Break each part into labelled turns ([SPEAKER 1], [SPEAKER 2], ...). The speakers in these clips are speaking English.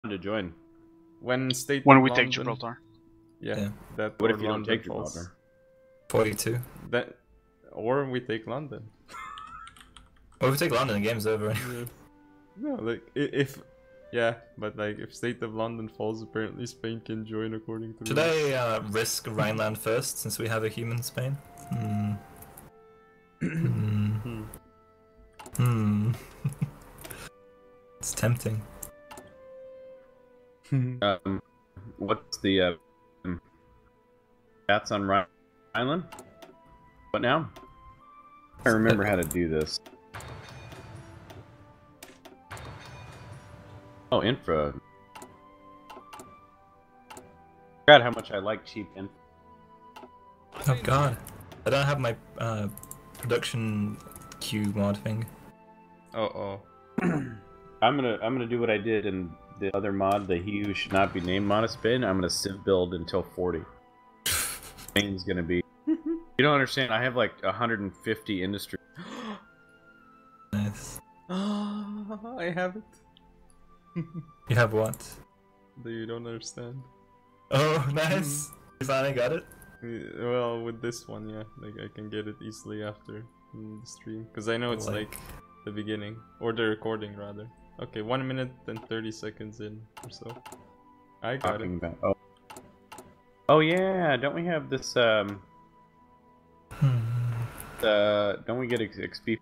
[SPEAKER 1] to join? When state
[SPEAKER 2] When
[SPEAKER 1] of
[SPEAKER 2] we
[SPEAKER 1] London,
[SPEAKER 2] take Gibraltar.
[SPEAKER 1] Yeah. That
[SPEAKER 3] What
[SPEAKER 1] or
[SPEAKER 3] if you don't
[SPEAKER 1] London
[SPEAKER 3] take
[SPEAKER 1] falls.
[SPEAKER 3] Gibraltar?
[SPEAKER 4] 42.
[SPEAKER 1] That, or we take London.
[SPEAKER 4] Well, if we take London, the game's over.
[SPEAKER 1] Yeah. No, like if yeah, but like if state of London falls, apparently Spain can join according to.
[SPEAKER 4] Should I risk Rhineland first, since we have a human Spain? It's tempting.
[SPEAKER 3] What's the stats on Rhineland? What now? I remember how to do this. Oh, infra. God, how much I like cheap infra.
[SPEAKER 4] Oh god. I don't have my production queue mod thing.
[SPEAKER 1] Oh.
[SPEAKER 3] I'm gonna do what I did in the other mod, the he who should not be named mod of Spain. I'm gonna civ build until 40. Spain's gonna be. You don't understand. I have like 150 industry.
[SPEAKER 4] Nice.
[SPEAKER 1] I have it.
[SPEAKER 4] You have what?
[SPEAKER 1] You don't understand.
[SPEAKER 4] Oh, nice! You finally got it?
[SPEAKER 1] Well, with this one, yeah, like I can get it easily after the stream, because I know it's like the beginning or the recording rather. Okay, 1 minute and 30 seconds in or so. I got it.
[SPEAKER 3] Oh yeah, don't we have this? Don't we get XP?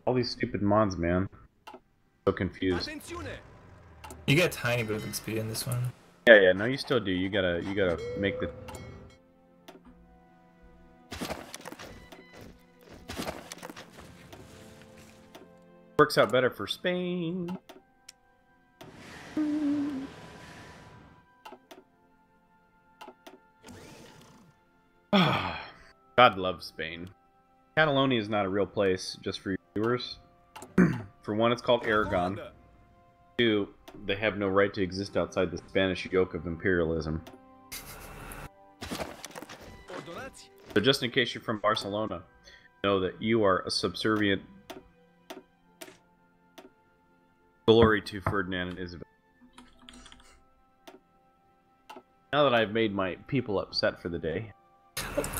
[SPEAKER 3] All these stupid mods, man. So confused.
[SPEAKER 4] You get a tiny bit of XP in this one.
[SPEAKER 3] Yeah, no, you still do. You gotta make the. Works out better for Spain. God loves Spain. Catalonia is not a real place, just for your viewers. For one, it's called Aragon. Two, they have no right to exist outside the Spanish yoke of imperialism. So just in case you're from Barcelona, know that you are a subservient glory to Ferdinand and Isabel. Now that I've made my people upset for the day.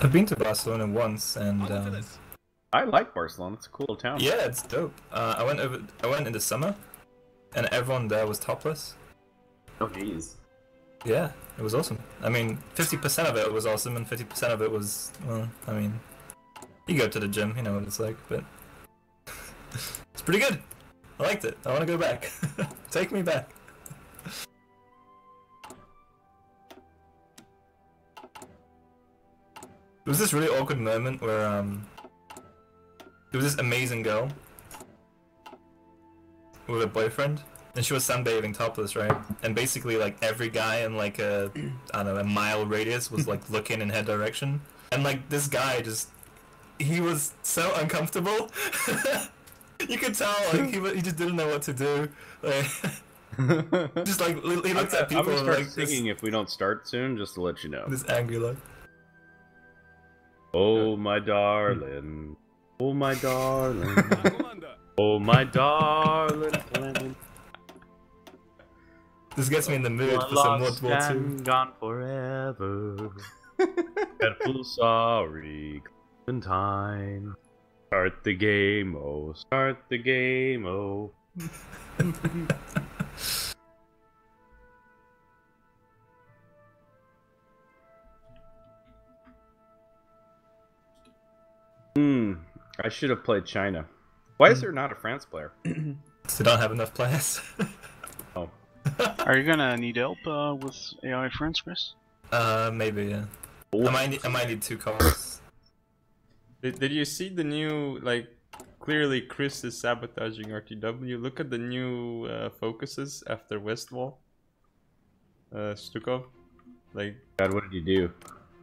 [SPEAKER 4] I've been to Barcelona once, and
[SPEAKER 3] I like Barcelona. It's a cool town.
[SPEAKER 4] yeah, it's dope. I went in the summer, and everyone there was topless.
[SPEAKER 3] Oh jeez.
[SPEAKER 4] Yeah, it was awesome. I mean, 50% of it was awesome, and 50% of it was, well, I mean, you go to the gym, you know what it's like, but it's pretty good. I liked it. I want to go back. Take me back. There was this really awkward moment where there was this amazing girl with a boyfriend, and she was sunbathing topless, right? And basically, like, every guy in like a, I don't know, a mile radius was like looking in her direction, and like this guy he was so uncomfortable. You could tell, like, he just didn't know what to do. Like, just like he looked at people.
[SPEAKER 3] I'm gonna start
[SPEAKER 4] like
[SPEAKER 3] singing if we don't start soon, just to let you know.
[SPEAKER 4] this angry look.
[SPEAKER 3] Oh my darling, oh my darling, oh my darling.
[SPEAKER 4] This gets me in the mood for some World War II.
[SPEAKER 3] Gone forever. Dreadful sorry, Clementine. Start the game, oh, start the game, oh. I should have played China. Why is there not a France player?
[SPEAKER 4] They don't have enough players.
[SPEAKER 3] Oh.
[SPEAKER 2] Are you gonna need help with AI friends, Chris?
[SPEAKER 4] Maybe, yeah. I might need 2 calls.
[SPEAKER 1] Did you see the new, like, clearly Chris is sabotaging RTW. Look at the new focuses after Westwall. Stukov. Like,
[SPEAKER 3] God, what did you do?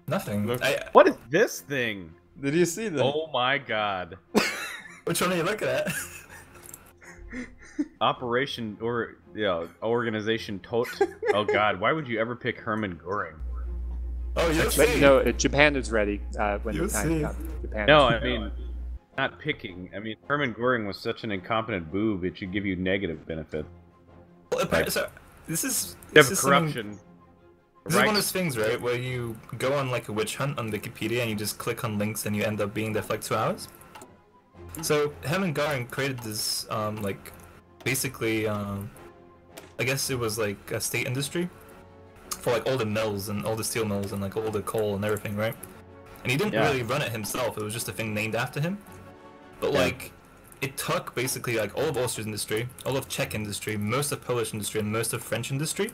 [SPEAKER 4] Nothing.
[SPEAKER 1] Look.
[SPEAKER 3] What is this thing?
[SPEAKER 1] Did you see that?
[SPEAKER 3] Oh my god.
[SPEAKER 4] Which one are you looking at?
[SPEAKER 3] Operation or organization tot. Oh god, why would you ever pick Hermann Goering?
[SPEAKER 4] Oh, you'll
[SPEAKER 5] But
[SPEAKER 4] see.
[SPEAKER 5] no, Japan is ready when
[SPEAKER 4] You'll
[SPEAKER 5] the time
[SPEAKER 4] see.
[SPEAKER 5] comes. Japan.
[SPEAKER 3] No, I mean not picking. I mean Hermann Goering was such an incompetent boob it should give you negative benefit.
[SPEAKER 4] Well, apparently, so this is
[SPEAKER 3] You
[SPEAKER 4] this
[SPEAKER 3] have
[SPEAKER 4] is
[SPEAKER 3] corruption.
[SPEAKER 4] This is one of those things, right, where you go on like a witch hunt on Wikipedia and you just click on links and you end up being there for like 2 hours. So Hermann Göring created this, like, basically, I guess it was like a state industry for like all the mills and all the steel mills and like all the coal and everything, right? And he didn't really run it himself. It was just a thing named after him. But like, it took basically like all of Austria's industry, all of Czech industry, most of Polish industry, and most of French industry,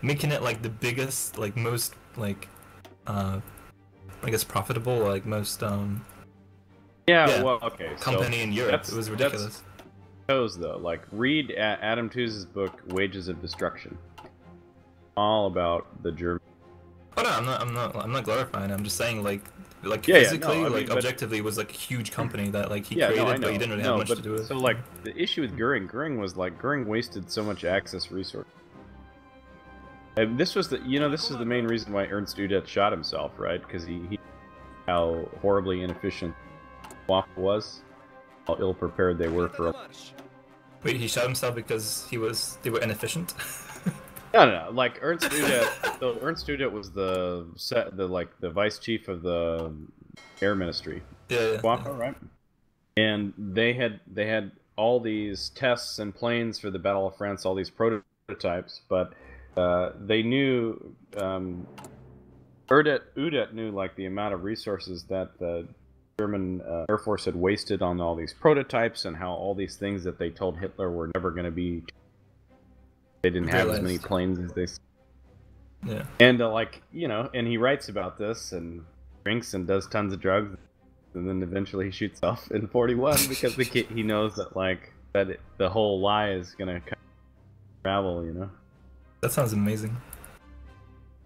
[SPEAKER 4] making it like the biggest, like most like, I guess profitable, like most
[SPEAKER 3] Well, okay.
[SPEAKER 4] company
[SPEAKER 3] so
[SPEAKER 4] in Europe. It was ridiculous.
[SPEAKER 3] Shows though, like read Adam Tooze's book Wages of Destruction. All about the German.
[SPEAKER 4] Oh no, I'm not glorifying. I'm just saying like
[SPEAKER 3] Yeah,
[SPEAKER 4] physically,
[SPEAKER 3] no, I mean, but-
[SPEAKER 4] objectively, it was like a huge company that like he
[SPEAKER 3] No,
[SPEAKER 4] created,
[SPEAKER 3] I know.
[SPEAKER 4] but he didn't really have much
[SPEAKER 3] but,
[SPEAKER 4] to do with.
[SPEAKER 3] So like the issue with Göring was like Göring wasted so much access resource. And this was this is the main reason why Ernst Udet shot himself, right? Because he how horribly inefficient Waffle was, how ill prepared they were for.
[SPEAKER 4] Wait, he shot himself because they were inefficient?
[SPEAKER 3] No. Like Ernst Udet, so Ernst Udet was the vice chief of the air ministry.
[SPEAKER 4] Yeah.
[SPEAKER 3] Waffle, right? And they had all these tests and planes for the Battle of France, all these prototypes, but they knew Udet knew like the amount of resources that the German Air Force had wasted on all these prototypes and how all these things that they told Hitler were never going to be. They didn't have as many planes as they.
[SPEAKER 4] Yeah.
[SPEAKER 3] And and he writes about this and drinks and does tons of drugs, and then eventually he shoots off in 41 because he knows that the whole lie is going to travel,
[SPEAKER 4] That sounds amazing.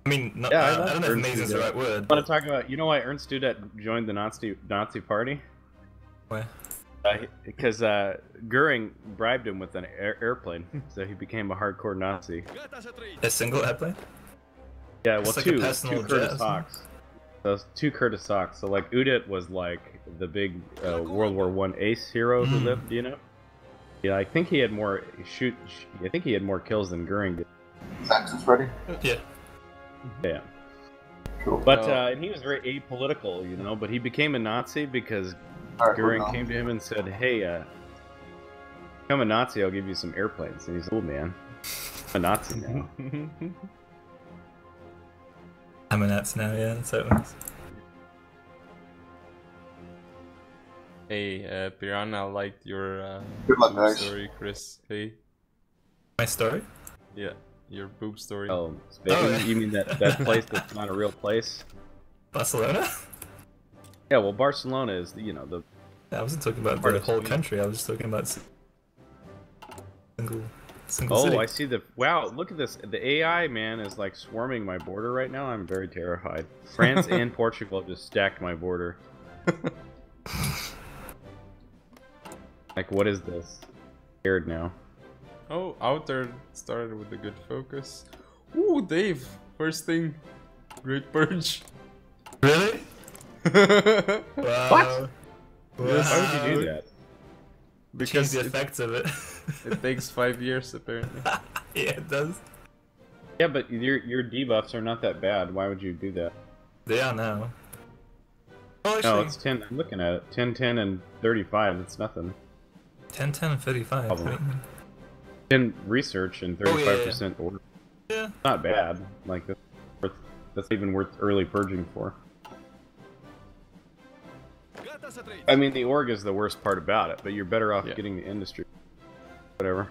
[SPEAKER 4] I mean,
[SPEAKER 3] I
[SPEAKER 4] I don't know if amazing is the right word.
[SPEAKER 3] I want to talk about, why Ernst Udet joined the Nazi party?
[SPEAKER 4] Why?
[SPEAKER 3] Because Göring bribed him with an airplane, so he became a hardcore Nazi.
[SPEAKER 4] A single airplane?
[SPEAKER 3] Yeah, well,
[SPEAKER 4] It's like
[SPEAKER 3] two
[SPEAKER 4] a personal
[SPEAKER 3] Curtis
[SPEAKER 4] jet.
[SPEAKER 3] Hawks. Those 2 Curtis Hawks. So like Udet was like the big World War I ace hero who lived, Yeah, I think he had more I think he had more kills than Göring did.
[SPEAKER 6] Saxon's ready?
[SPEAKER 4] Yeah.
[SPEAKER 3] Yeah.
[SPEAKER 6] Cool.
[SPEAKER 3] But and he was very apolitical, but he became a Nazi because
[SPEAKER 6] Alright,
[SPEAKER 3] Göring came to him and said, "Hey, become a Nazi, I'll give you some airplanes." And he's, "Oh man, I'm a Nazi now."
[SPEAKER 4] I'm a Nazi now, yeah, that's how it works.
[SPEAKER 1] Hey, Piranha liked your
[SPEAKER 6] Good luck,
[SPEAKER 1] boob
[SPEAKER 6] guys.
[SPEAKER 1] story, Chris. Hey,
[SPEAKER 4] My story?
[SPEAKER 1] yeah, your boob story.
[SPEAKER 3] Oh,
[SPEAKER 4] yeah.
[SPEAKER 3] you mean that place that's not a real place?
[SPEAKER 4] Barcelona?
[SPEAKER 3] Yeah, well, Barcelona is the
[SPEAKER 4] I wasn't talking about
[SPEAKER 3] Part
[SPEAKER 4] the
[SPEAKER 3] of
[SPEAKER 4] whole
[SPEAKER 3] Spain.
[SPEAKER 4] country, I was just talking about single
[SPEAKER 3] Oh,
[SPEAKER 4] city.
[SPEAKER 3] I see wow, look at this. The AI, man, is like swarming my border right now. I'm very terrified. France and Portugal just stacked my border. Like, what is this? Scared now.
[SPEAKER 1] Oh, Outer started with a good focus. Ooh, Dave, first thing, Great Purge.
[SPEAKER 4] Really?
[SPEAKER 1] What?
[SPEAKER 4] Wow.
[SPEAKER 3] Why would you do that?
[SPEAKER 4] Change
[SPEAKER 1] Because
[SPEAKER 4] the effects of it.
[SPEAKER 1] it takes 5 years apparently.
[SPEAKER 4] Yeah, it does.
[SPEAKER 3] Yeah, but your debuffs are not that bad. Why would you do that?
[SPEAKER 4] They are now. Oh,
[SPEAKER 3] No,
[SPEAKER 4] actually,
[SPEAKER 3] it's 10. I'm looking at it. 10, 10, and 35. It's nothing.
[SPEAKER 4] 10, 10, and 35.
[SPEAKER 3] Probably.
[SPEAKER 4] Wait.
[SPEAKER 3] 10 research and
[SPEAKER 4] Oh, yeah,
[SPEAKER 3] 35% order.
[SPEAKER 4] Yeah.
[SPEAKER 3] Not bad. Like that's even worth early purging for. I mean, the org is the worst part about it, but you're better off getting the industry. Whatever.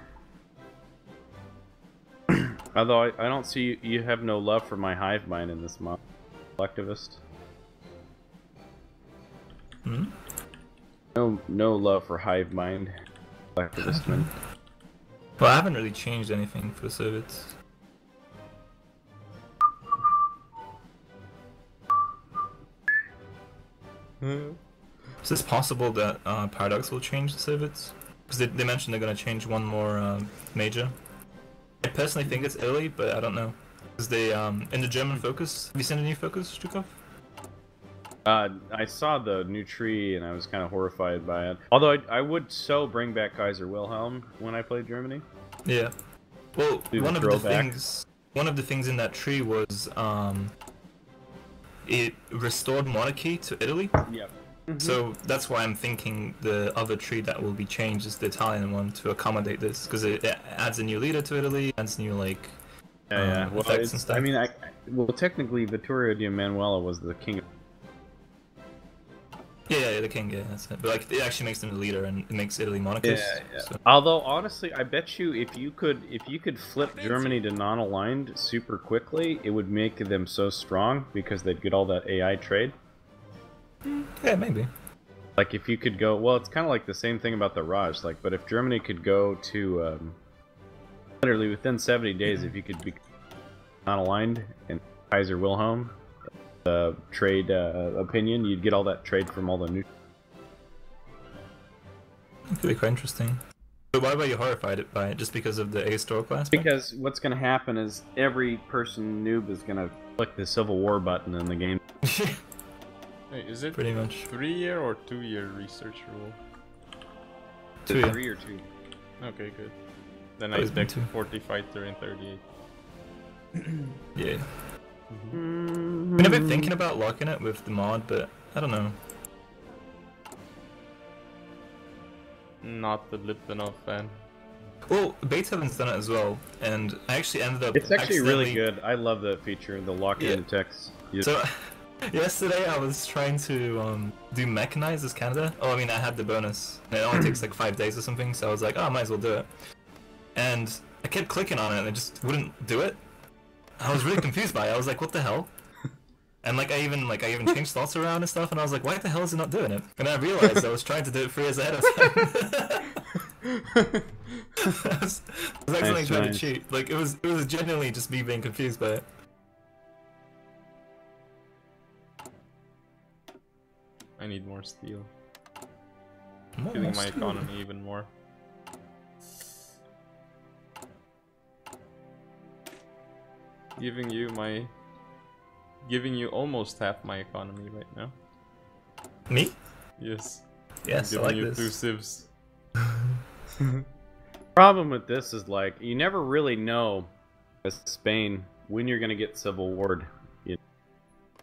[SPEAKER 3] Although I don't see you have no love for my hive mind in this mod. Collectivist.
[SPEAKER 4] Hmm?
[SPEAKER 3] No love for hive mind. Collectivist man.
[SPEAKER 4] Well, I haven't really changed anything for Soviets. Is this possible that Paradox will change the Soviets? Because they mentioned they're going to change one more major. I personally think it's early, but I don't know. Because they, in the German focus, have you seen the new focus, Strukov?
[SPEAKER 3] I saw the new tree and I was kind of horrified by it. Although I would so bring back Kaiser Wilhelm when I played Germany.
[SPEAKER 4] Yeah. Well,
[SPEAKER 3] Do the
[SPEAKER 4] one of
[SPEAKER 3] throwback.
[SPEAKER 4] the things in that tree was it restored monarchy to Italy.
[SPEAKER 3] Yep.
[SPEAKER 4] So that's why I'm thinking the other tree that will be changed is the Italian one to accommodate this, because it adds a new leader to Italy, adds new like
[SPEAKER 3] Yeah. Well,
[SPEAKER 4] effects and stuff.
[SPEAKER 3] I mean, well, technically, Vittorio di Emanuele was the king of.
[SPEAKER 4] Yeah, the king. Yeah, that's it. But like, it actually makes him the leader, and it makes Italy monarchist.
[SPEAKER 3] Yeah.
[SPEAKER 4] So.
[SPEAKER 3] Although honestly, I bet you if you could flip Germany to non-aligned super quickly, it would make them so strong because they'd get all that AI trade.
[SPEAKER 4] Yeah, maybe.
[SPEAKER 3] Like if you could go, well, it's kind of like the same thing about the Raj. Like, but if Germany could go to literally within 70 days, if you could be non-aligned and Kaiser Wilhelm trade opinion, you'd get all that trade from all the new.
[SPEAKER 4] It could be quite interesting. But why were you horrified by it? Just because of the ahistorical aspect?
[SPEAKER 3] Because what's going to happen is every person noob is going to click the Civil War button in the game.
[SPEAKER 1] Wait, is it
[SPEAKER 4] Pretty much.
[SPEAKER 1] 3-year or 2-year research rule?
[SPEAKER 4] 2 year.
[SPEAKER 3] 3 or 2.
[SPEAKER 1] Okay, good. Then I
[SPEAKER 4] Always been
[SPEAKER 1] expect
[SPEAKER 4] 2.
[SPEAKER 1] 40 fighter and 38.
[SPEAKER 4] Yeah. I've been thinking about locking it with the mod, but I don't know.
[SPEAKER 1] Not the Liptonov fan.
[SPEAKER 4] Well, Beethoven's done it as well, and I actually ended up.
[SPEAKER 3] It's actually really
[SPEAKER 4] accidentally-
[SPEAKER 3] good. I love that feature, the lock-in text.
[SPEAKER 4] So, yesterday I was trying to do mechanize as Canada. Oh, I mean, I had the bonus. And it only takes like 5 days or something, so I was like, oh, I might as well do it. And I kept clicking on it, and it just wouldn't do it. I was really confused by it. I was like, what the hell? And like I even changed slots around and stuff, and I was like, why the hell is it not doing it? And I realized I was trying to do it 3 years ahead of time. I was accidentally trying to cheat. Like it was genuinely just me being confused by it.
[SPEAKER 1] I need more steel.
[SPEAKER 4] More
[SPEAKER 1] Killing my
[SPEAKER 4] steel.
[SPEAKER 1] economy even more. Giving you almost half my economy right now.
[SPEAKER 4] Me?
[SPEAKER 1] Yes.
[SPEAKER 4] Yes, I
[SPEAKER 1] I'm
[SPEAKER 4] like
[SPEAKER 1] giving you
[SPEAKER 4] this.
[SPEAKER 1] 2 civs.
[SPEAKER 3] Problem with this is like you never really know, as Spain, when you're gonna get civil warred.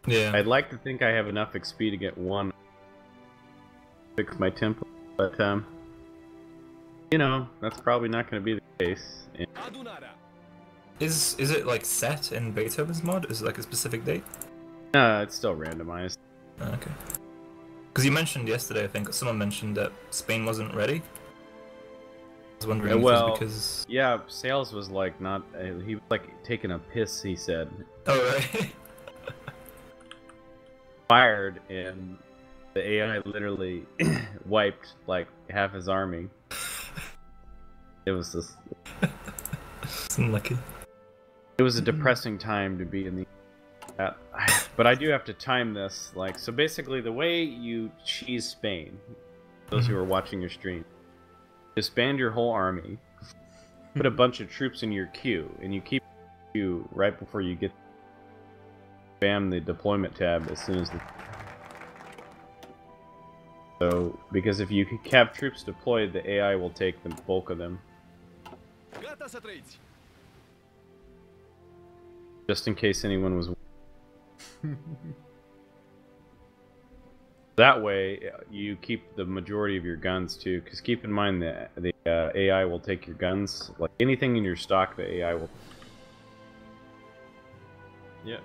[SPEAKER 4] Yeah.
[SPEAKER 3] I'd like to think I have enough XP to get one. Fix my temple, but you know that's probably not going to be the case. And
[SPEAKER 4] Is it like set in Beethoven's mod? Is it like a specific date?
[SPEAKER 3] it's still randomized.
[SPEAKER 4] Oh, okay. Because you mentioned yesterday, I think someone mentioned that Spain wasn't ready. I was wondering if it
[SPEAKER 3] well,
[SPEAKER 4] was because.
[SPEAKER 3] Yeah, Sales was like not. He was like taking a piss. He said.
[SPEAKER 4] Oh right.
[SPEAKER 3] Fired, and the AI literally wiped like half his army. It was just.
[SPEAKER 4] It's unlucky.
[SPEAKER 3] It was a depressing time to be in the. But I do have to time this. Like, so basically, the way you cheese Spain, those who are watching your stream, disband your whole army, put a bunch of troops in your queue, and you keep you right before you get. Spam the deployment tab as soon as the. So, because if you have troops deployed, the AI will take the bulk of them. Just in case anyone was. That way, you keep the majority of your guns too. Because keep in mind that the AI will take your guns. Like anything in your stock, the AI will.
[SPEAKER 1] Yeah.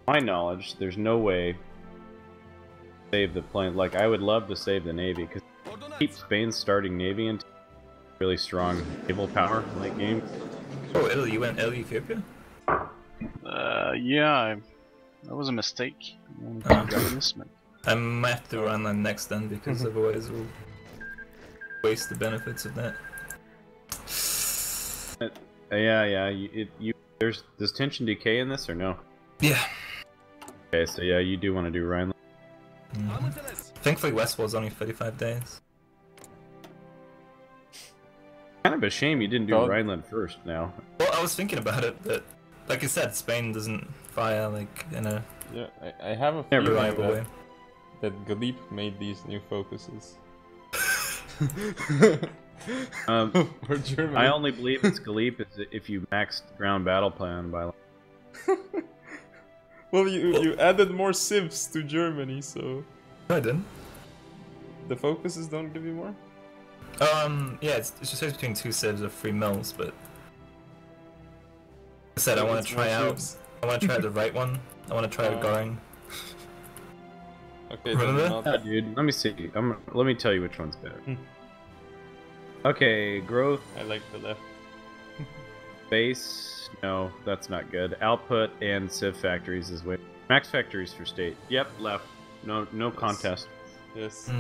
[SPEAKER 3] My knowledge, there's no way. Save the plane. Like I would love to save the navy because keep Spain's starting navy into really strong naval power in late game.
[SPEAKER 4] Oh, Italy, you went Italy, Ethiopia?
[SPEAKER 2] Yeah, that was a mistake. I wanted to grab enlistment.
[SPEAKER 4] I might have to run that next then, because otherwise we'll waste the benefits of that.
[SPEAKER 3] Yeah. Does tension decay in this or no?
[SPEAKER 4] Yeah.
[SPEAKER 3] Okay, so yeah, you do want to do Rhineland.
[SPEAKER 4] Thankfully, Westwall's only 35 days.
[SPEAKER 3] Kind of a shame you didn't do
[SPEAKER 1] Oh.
[SPEAKER 3] Rhineland first. Now.
[SPEAKER 4] Well, I was thinking about it, but like I said, Spain doesn't fire like in a
[SPEAKER 1] Yeah, I have a
[SPEAKER 3] Never
[SPEAKER 1] feeling
[SPEAKER 4] reliable way.
[SPEAKER 1] that Galip made these new focuses. Or Germany.
[SPEAKER 3] I only believe it's Galip if you maxed ground battle plan by.
[SPEAKER 1] Well, you added more civs to Germany, so
[SPEAKER 4] No, I didn't.
[SPEAKER 1] the focuses don't give you more.
[SPEAKER 4] Yeah, it's just between 2 civs of 3 mils, but I said I want
[SPEAKER 1] It's
[SPEAKER 4] to
[SPEAKER 1] more
[SPEAKER 4] try out.
[SPEAKER 1] civs.
[SPEAKER 4] I want to try out the right one. I want to try out Goring.
[SPEAKER 1] Okay,
[SPEAKER 4] Remember?
[SPEAKER 1] then not.
[SPEAKER 3] Yeah, dude. Let me see. Let me tell you which one's better. Okay, growth.
[SPEAKER 1] I like the left.
[SPEAKER 3] Base. No, that's not good. Output and civ factories is way. Max factories for state. Yep, left. No contest.
[SPEAKER 1] Yes.
[SPEAKER 3] So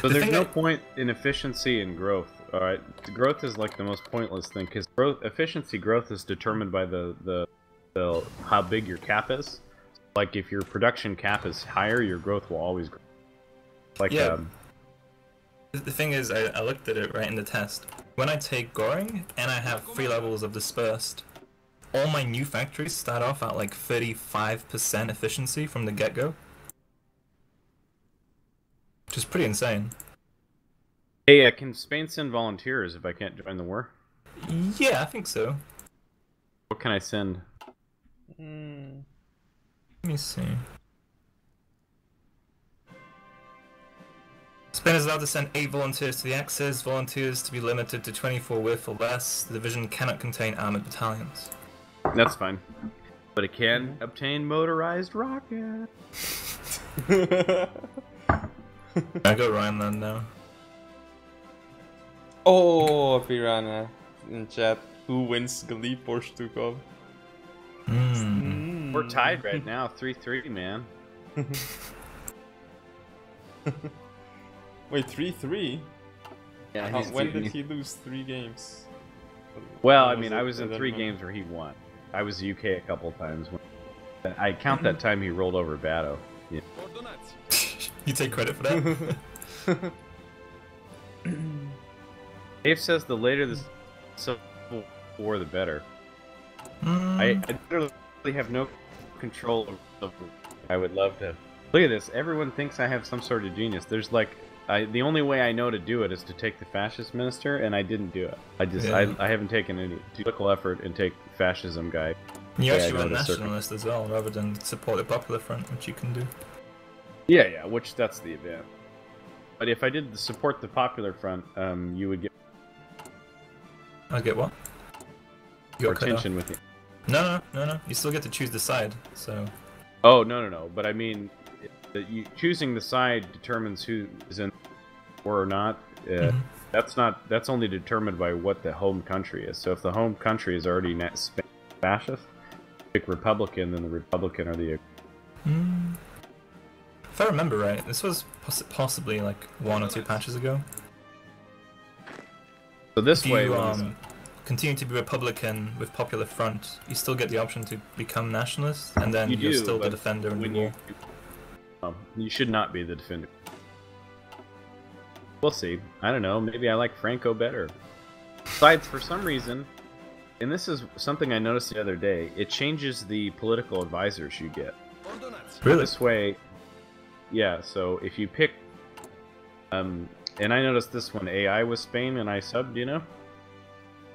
[SPEAKER 4] The
[SPEAKER 3] there's
[SPEAKER 4] thing
[SPEAKER 3] no
[SPEAKER 4] I-
[SPEAKER 3] point in efficiency and growth. All right, growth is like the most pointless thing because growth is determined by the how big your cap is. Like if your production cap is higher, your growth will always grow. Like
[SPEAKER 4] Yeah. The thing is, I looked at it right in the test. When I take Goring and I have 3 levels of dispersed, all my new factories start off at like 35% efficiency from the get-go. Which is pretty insane.
[SPEAKER 3] hey, can Spain send volunteers if I can't join the war?
[SPEAKER 4] Yeah, I think so.
[SPEAKER 3] What can I send?
[SPEAKER 4] Let me see. Spain is allowed to send 8 volunteers to the Axis, volunteers to be limited to 24 with or less. The division cannot contain armored battalions.
[SPEAKER 3] That's fine, but it can obtain motorized rocket.
[SPEAKER 4] I go Rhineland now.
[SPEAKER 1] Oh, Piranha in chat. Who wins, Galip or Stukov?
[SPEAKER 3] We're tied right now, 3-3, man.
[SPEAKER 1] Wait, 3-3?
[SPEAKER 3] Yeah,
[SPEAKER 1] When did he lose 3 games?
[SPEAKER 3] Well, I
[SPEAKER 1] When
[SPEAKER 3] mean,
[SPEAKER 1] it?
[SPEAKER 3] I was in
[SPEAKER 1] don't
[SPEAKER 3] 3
[SPEAKER 1] remember.
[SPEAKER 3] games where he won. I was UK a couple times. I count that time he rolled over Batto. Yeah.
[SPEAKER 4] You take credit for that?
[SPEAKER 3] Dave says the later the Civil War, the better. I literally have no control of. I would love to. Look at this. Everyone thinks I have some sort of genius. There's like, the only way I know to do it is to take the fascist minister, and I didn't do it. I haven't taken any political effort and take fascism guy.
[SPEAKER 4] You
[SPEAKER 3] Yeah,
[SPEAKER 4] actually
[SPEAKER 3] I
[SPEAKER 4] went
[SPEAKER 3] know the
[SPEAKER 4] nationalist as well, rather than support the Popular Front, which you can do.
[SPEAKER 3] Yeah, which that's the event. But if I did support the Popular Front, you would get
[SPEAKER 4] I get what? You
[SPEAKER 3] more
[SPEAKER 4] got cut off.
[SPEAKER 3] tension with you.
[SPEAKER 4] No. You still get to choose the side, so...
[SPEAKER 3] Oh, no. But I mean, choosing the side determines who is in war or not. That's only determined by what the home country is. So if the home country is already fascist, pick Republican, then the Republican are the...
[SPEAKER 4] If I remember right, this was possibly like 1 or 2 patches ago.
[SPEAKER 3] So this
[SPEAKER 4] If
[SPEAKER 3] way,
[SPEAKER 4] you continue to be Republican with Popular Front, you still get the option to become nationalist, and then you're still the
[SPEAKER 3] but
[SPEAKER 4] defender in the
[SPEAKER 3] when
[SPEAKER 4] war.
[SPEAKER 3] you should not be the defender. We'll see. I don't know. Maybe I like Franco better. Besides, for some reason, and this is something I noticed the other day, it changes the political advisors you get.
[SPEAKER 4] Really?
[SPEAKER 3] This way, yeah. So if you pick, and I noticed this one, AI was Spain, and I subbed, you know,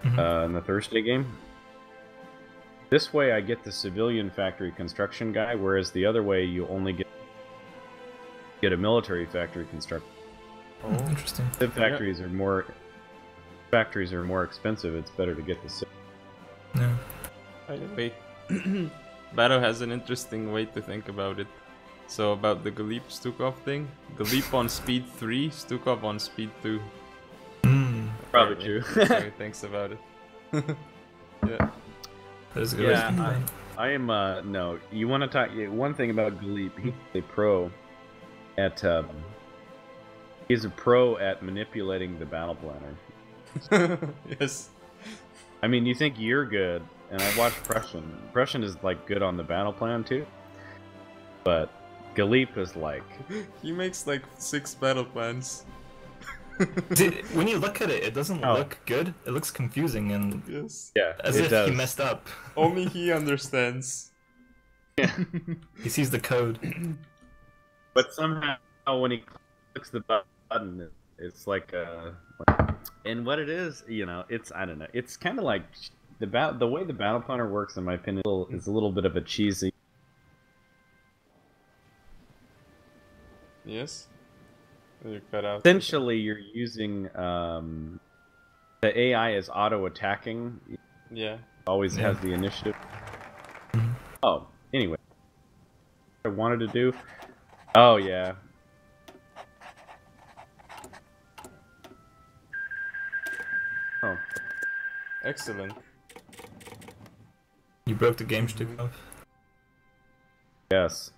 [SPEAKER 3] in the Thursday game. This way, I get the civilian factory construction guy, whereas the other way, you only get a military factory construction.
[SPEAKER 4] Oh, interesting.
[SPEAKER 3] Civ factories are more expensive. It's better to get the civ.
[SPEAKER 4] Yeah.
[SPEAKER 1] Wait. Battle has an interesting way to think about it. So about the Galip Stukov thing, Galip on speed 3, Stukov on speed 2.
[SPEAKER 3] Probably true.
[SPEAKER 1] So he thinks about it. Yeah.
[SPEAKER 4] That is a good way to think about
[SPEAKER 3] Yeah,
[SPEAKER 4] it.
[SPEAKER 3] I am. No, you want to talk? One thing about Galip, he's a pro at. He's a pro at manipulating the battle planner.
[SPEAKER 1] Yes.
[SPEAKER 3] I mean, you think you're good, and I watched Prussian. Prussian is like good on the battle plan too, but Galip is like.
[SPEAKER 1] He makes like 6 battle plans.
[SPEAKER 4] When you look at it, it doesn't look good. It looks confusing and
[SPEAKER 1] Yes.
[SPEAKER 3] Yeah,
[SPEAKER 4] as
[SPEAKER 3] it
[SPEAKER 4] if
[SPEAKER 3] does.
[SPEAKER 4] he messed up.
[SPEAKER 1] Only he understands.
[SPEAKER 4] He sees the code.
[SPEAKER 3] But somehow when he clicks the button, It's like and what it is, you know, it's I don't know. It's kind of like the way the battle planner works, in my opinion, is a little bit of a cheesy.
[SPEAKER 1] Yes. You cut out.
[SPEAKER 3] Essentially, you're using the AI is auto attacking.
[SPEAKER 1] Yeah.
[SPEAKER 3] Always has the initiative. Oh, anyway, what I wanted to do. Oh yeah. Oh.
[SPEAKER 1] Excellent.
[SPEAKER 4] You broke the game stick off.
[SPEAKER 3] Yes.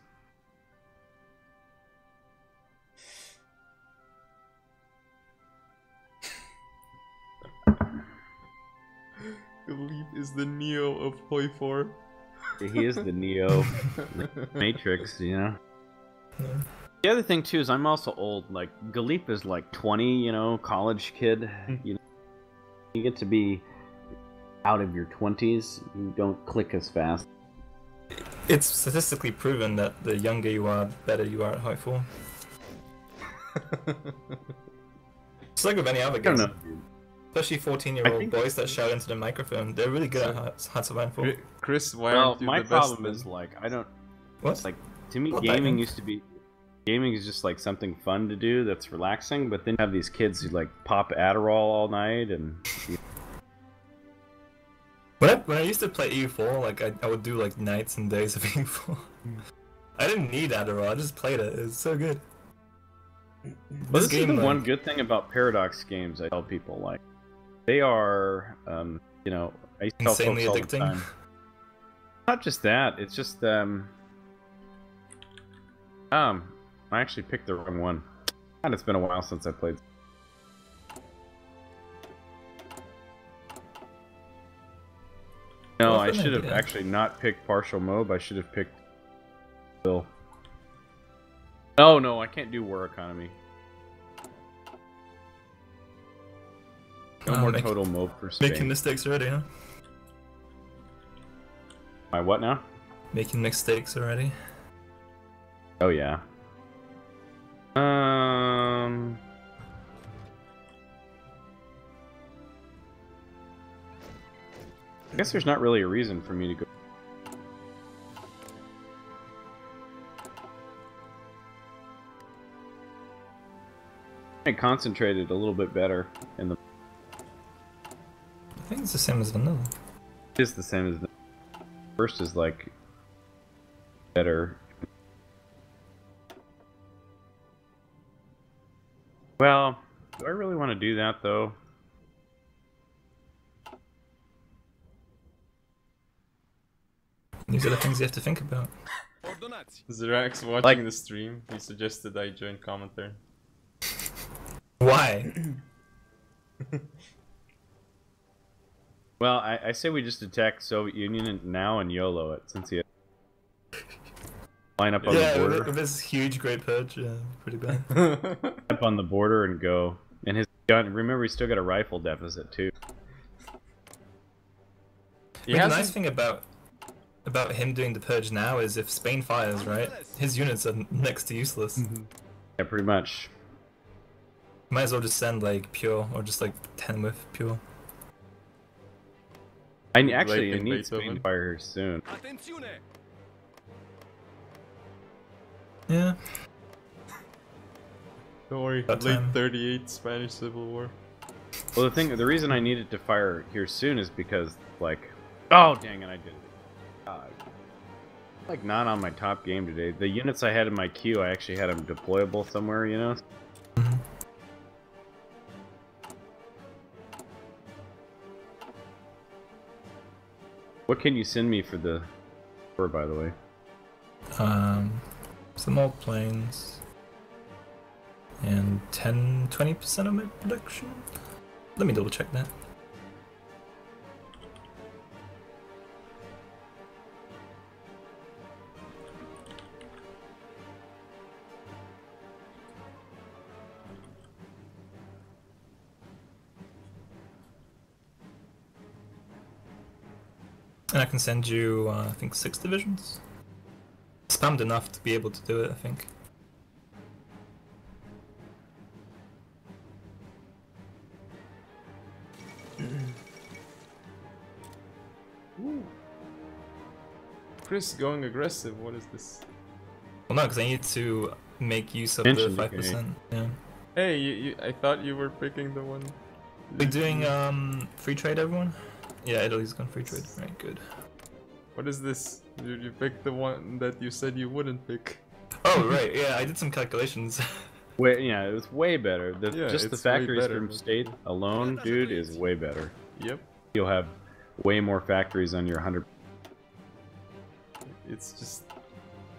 [SPEAKER 1] Philippe is the Neo of Hoi 4.
[SPEAKER 3] He is the Neo Matrix, you know.
[SPEAKER 4] Yeah.
[SPEAKER 3] The other thing too is I'm also old. Like Galip is like 20, you know, college kid. You know, you get to be out of your 20s, you don't click as fast.
[SPEAKER 4] It's statistically proven that the younger you are, better you are at Hoi 4. It's like with any other
[SPEAKER 3] I don't
[SPEAKER 4] game.
[SPEAKER 3] know, dude.
[SPEAKER 4] Especially 14-year-old boys that shout into the microphone. They're really good at Hearts of Iron 4.
[SPEAKER 1] Chris, why
[SPEAKER 3] Well,
[SPEAKER 1] aren't you
[SPEAKER 3] my
[SPEAKER 1] the best?
[SPEAKER 3] problem is like I don't.
[SPEAKER 4] What?
[SPEAKER 3] Like to me,
[SPEAKER 4] What
[SPEAKER 3] gaming
[SPEAKER 4] diamond?
[SPEAKER 3] used to be. Gaming is just like something fun to do that's relaxing, but then you have these kids who like pop Adderall all night and.
[SPEAKER 4] When I used to play EU4, like I would do like nights and days of EU4. I didn't need Adderall, I just played it. It was so good.
[SPEAKER 3] Well, this is the
[SPEAKER 4] like,
[SPEAKER 3] one good thing about Paradox games. I tell people like, they are, you know, I used to tell
[SPEAKER 4] insanely
[SPEAKER 3] folks all the
[SPEAKER 4] addicting.
[SPEAKER 3] time. Not just that, it's just I actually picked the wrong one. God, it's been a while since I played. No,
[SPEAKER 4] Well,
[SPEAKER 3] I
[SPEAKER 4] that's an
[SPEAKER 3] should have
[SPEAKER 4] idea.
[SPEAKER 3] actually not picked partial mob. I should have picked Bill. Oh no, I can't do war economy. No more total mob for Spain.
[SPEAKER 4] Making mistakes already, huh?
[SPEAKER 3] My what now?
[SPEAKER 4] Making mistakes already.
[SPEAKER 3] Oh yeah. I guess there's not really a reason for me to go. I concentrated a little bit better in the.
[SPEAKER 4] I think it's the same as vanilla.
[SPEAKER 3] It is the same as the first is like better. Well, do I really want to do that though?
[SPEAKER 4] These are the things you have to think about.
[SPEAKER 1] Zirax watching
[SPEAKER 3] Like-
[SPEAKER 1] the stream, he suggested I join commentator.
[SPEAKER 4] Why?
[SPEAKER 3] Well, I say we just attack Soviet Union now and YOLO it since he line up on the
[SPEAKER 4] Yeah,
[SPEAKER 3] border.
[SPEAKER 4] with this huge great purge, yeah, pretty bad.
[SPEAKER 3] Up on the border and go. And his gun. Remember, he's still got a rifle deficit too.
[SPEAKER 4] I mean, the nice thing about him doing the purge now is if Spain fires, right, his units are next to useless.
[SPEAKER 3] Yeah, pretty much.
[SPEAKER 4] Might as well just send like pure or just like 10 with pure.
[SPEAKER 3] I actually
[SPEAKER 1] Like in
[SPEAKER 3] need Spain
[SPEAKER 1] Beethoven.
[SPEAKER 3] to fire here soon.
[SPEAKER 4] Yeah.
[SPEAKER 1] Don't worry,
[SPEAKER 4] About
[SPEAKER 1] late
[SPEAKER 4] time.
[SPEAKER 1] 38 Spanish Civil War.
[SPEAKER 3] Well, the reason I needed to fire here soon is because, like, oh dang it, I did it. Like not on my top game today. The units I had in my queue, I actually had them deployable somewhere, you know.
[SPEAKER 4] Mhm.
[SPEAKER 3] What can you send me for the war, by the way?
[SPEAKER 4] Some old planes. And 10-20% of my production? Let me double check that. And I can send you, I think 6 divisions? Spammed enough to be able to do it, I think.
[SPEAKER 1] Ooh. Chris going aggressive. What is this?
[SPEAKER 4] Well, no, because I need to make use of the
[SPEAKER 3] Mention
[SPEAKER 4] 5%. Yeah.
[SPEAKER 1] Hey, I thought you were picking the one.
[SPEAKER 4] We doing free trade, everyone? Yeah, Italy's gone free trade. Right, good.
[SPEAKER 1] What is this? You picked the one that you said you wouldn't pick.
[SPEAKER 4] Oh right, yeah, I did some calculations.
[SPEAKER 3] Yeah, it was way better.
[SPEAKER 1] Yeah,
[SPEAKER 3] Just the
[SPEAKER 1] it's way
[SPEAKER 3] factories
[SPEAKER 1] better,
[SPEAKER 3] from
[SPEAKER 1] but-
[SPEAKER 3] state alone, dude, is way better.
[SPEAKER 1] Yep.
[SPEAKER 3] You'll have way more factories on your 100.
[SPEAKER 1] It's just.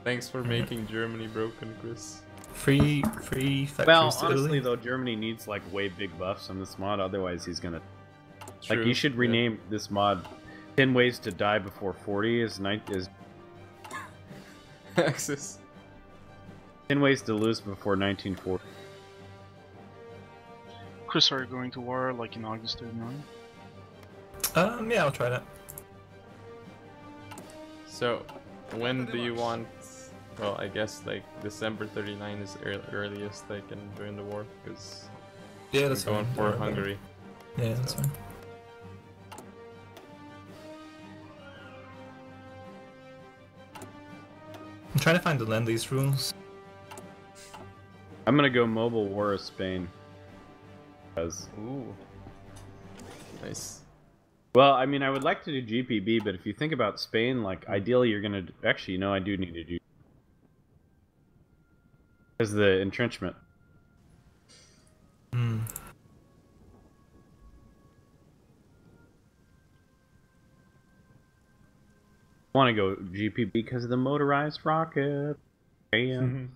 [SPEAKER 1] Thanks for making Germany broken, Chris.
[SPEAKER 4] Free factories
[SPEAKER 3] Well,
[SPEAKER 4] to
[SPEAKER 3] honestly
[SPEAKER 4] Italy.
[SPEAKER 3] though, Germany needs like way big buffs on this mod. Otherwise, he's gonna
[SPEAKER 1] True,
[SPEAKER 3] like. You should
[SPEAKER 1] yeah.
[SPEAKER 3] rename this mod 10 ways to die before 40 is
[SPEAKER 1] Axis.
[SPEAKER 3] 10 ways to lose before 1940.
[SPEAKER 2] Chris, are you going to war like in August 39?
[SPEAKER 4] Yeah, I'll try that.
[SPEAKER 1] So, when do you want? Well, I guess like December 39 is earliest I can join the war because
[SPEAKER 4] Yeah,
[SPEAKER 1] I'm
[SPEAKER 4] that's
[SPEAKER 1] going
[SPEAKER 4] fine.
[SPEAKER 1] for
[SPEAKER 4] Yeah,
[SPEAKER 1] Hungary.
[SPEAKER 4] Yeah, that's fine. I'm trying to find the land lease rules.
[SPEAKER 3] I'm gonna go mobile war of Spain. Because,
[SPEAKER 1] Ooh. Nice.
[SPEAKER 3] well, I mean, I would like to do GPB, but if you think about Spain, like ideally you're gonna actually, you know, I do need to do because the entrenchment.
[SPEAKER 4] Hmm.
[SPEAKER 3] Want to go GPB because of the motorized rocket. Damn.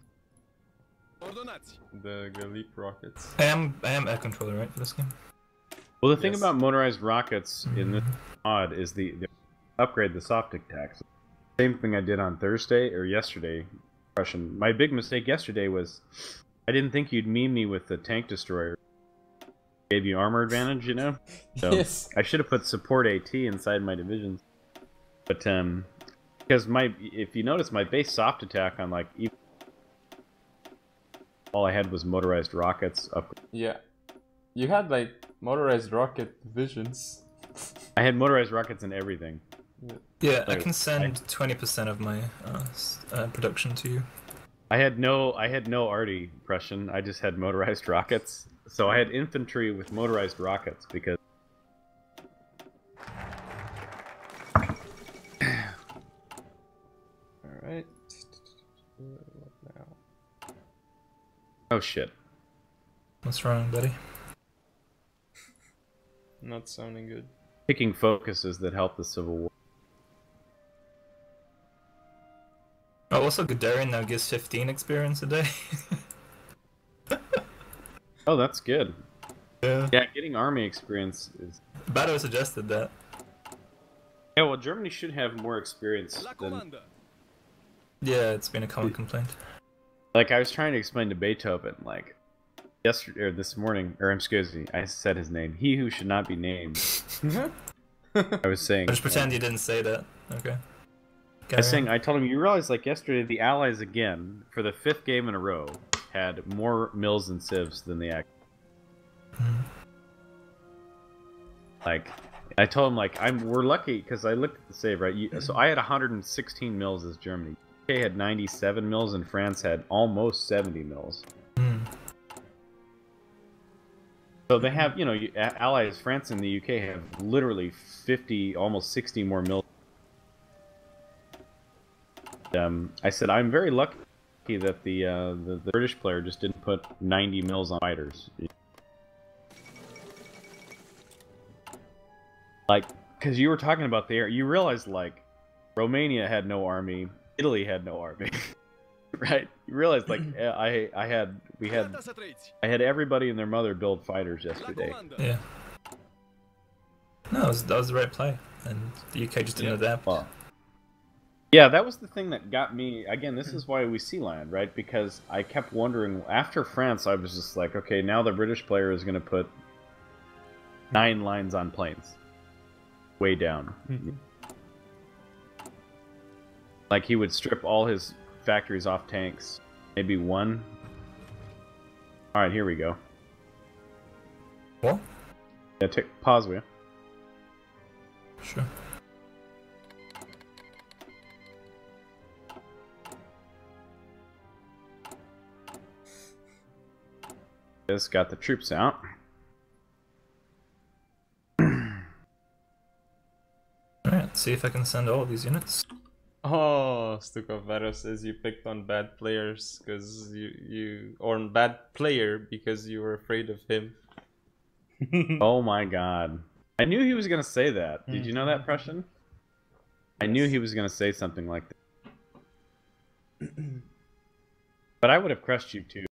[SPEAKER 1] The Galip rockets.
[SPEAKER 4] I am air controller, right, for this game?
[SPEAKER 3] Well, the thing
[SPEAKER 1] Yes.
[SPEAKER 3] about motorized rockets in this mod is the upgrade the soft attacks. Same thing I did on Thursday or yesterday. Russian. My big mistake yesterday was I didn't think you'd meme me with the tank destroyer. Gave you armor advantage, you know. So
[SPEAKER 1] Yes.
[SPEAKER 3] I should have put support AT inside my divisions. But because if you notice my base soft attack on like all I had was motorized rockets up.
[SPEAKER 1] Yeah. You had like motorized rocket divisions.
[SPEAKER 3] I had motorized rockets and everything.
[SPEAKER 4] Yeah, I
[SPEAKER 3] Like,
[SPEAKER 4] can send 20% of my production to you.
[SPEAKER 3] I had no arty Prussian. I just had motorized rockets. So I had infantry with motorized rockets because.
[SPEAKER 1] All right. What now?
[SPEAKER 3] Oh shit!
[SPEAKER 4] What's wrong, buddy?
[SPEAKER 1] Not sounding good.
[SPEAKER 3] Picking focuses that help the Civil War.
[SPEAKER 4] Oh, also Guderian now gives 15 experience a day.
[SPEAKER 3] Oh, that's good.
[SPEAKER 4] Yeah.
[SPEAKER 3] Yeah, getting army experience is.
[SPEAKER 4] Bado suggested that.
[SPEAKER 3] Yeah, well, Germany should have more experience than.
[SPEAKER 4] Yeah, it's been a common complaint.
[SPEAKER 3] Like I was trying to explain to Beethoven, like yesterday or this morning, or excuse me, I said his name. He who should not be named. I was saying.
[SPEAKER 4] Just pretend you didn't say that. Okay.
[SPEAKER 3] I told him, you realize, like yesterday, the Allies again, for the 5th game in a row, had more mills and civs than the act. Like, I told him, like, we're lucky because I looked at the save, right? So I had 116 mills as Germany. UK had 97 mills, and France had almost 70 mills. So they have, you know, Allies, France and the UK have literally 50, almost 60 more mills. I said I'm very lucky that the British player just didn't put 90 mils on fighters. Like, because you were talking about the air, you realized like Romania had no army, Italy had no army, right? You realized like I had everybody and their mother build fighters yesterday.
[SPEAKER 4] Yeah. No, that was the right play, and the UK just didn't adapt.
[SPEAKER 3] Well, yeah, that was the thing that got me. Again, this is why we sea land, right? Because I kept wondering, after France, I was just like, okay, now the British player is going to put 9 lines on planes. Way down. Like, he would strip all his factories off tanks. Maybe 1. Alright, here we go.
[SPEAKER 4] What?
[SPEAKER 3] Yeah, pause, will you?
[SPEAKER 4] Sure.
[SPEAKER 3] Just got the troops out.
[SPEAKER 4] Alright, see if I can send all of these units.
[SPEAKER 1] Oh, Stukavero says you picked on bad players because or on bad player because you were afraid of him.
[SPEAKER 3] Oh my god. I knew he was gonna say that. Did you know that, Prussian? I knew he was gonna say something like that. But I would have crushed you too.